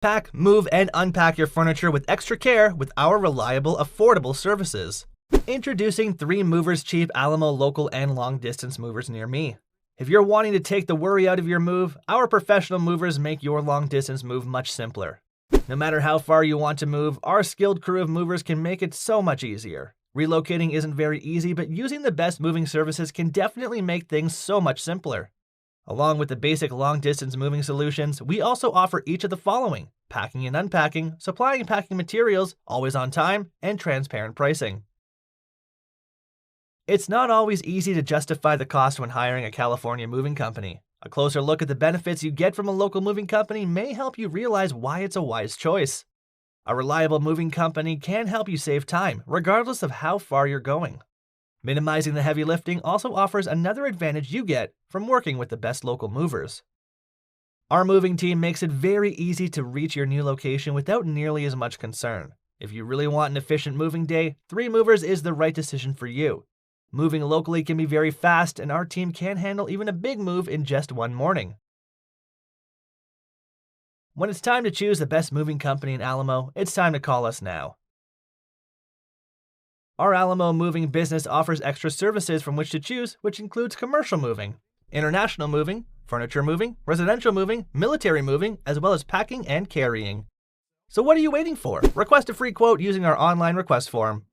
Pack, move, and unpack your furniture with extra care with our reliable, affordable services. Introducing 3 movers cheap Alamo local and long distance movers near me. If you're wanting to take the worry out of your move, our professional movers make your long distance move much simpler. No matter how far you want to move, our skilled crew of movers can make it so much easier. Relocating isn't very easy, but using the best moving services can definitely make things so much simpler. Along with the basic long-distance moving solutions, we also offer each of the following: packing and unpacking, supplying packing materials, always on time, and transparent pricing. It's not always easy to justify the cost when hiring a California moving company. A closer look at the benefits you get from a local moving company may help you realize why it's a wise choice. A reliable moving company can help you save time, regardless of how far you're going. Minimizing the heavy lifting also offers another advantage you get from working with the best local movers. Our moving team makes it very easy to reach your new location without nearly as much concern. If you really want an efficient moving day, 3 movers is the right decision for you. Moving locally can be very fast, and our team can handle even a big move in just one morning. When it's time to choose the best moving company in Alamo, it's time to call us now. Our Alamo moving business offers extra services from which to choose, which includes commercial moving, international moving, furniture moving, residential moving, military moving, as well as packing and carrying. So what are you waiting for? Request a free quote using our online request form.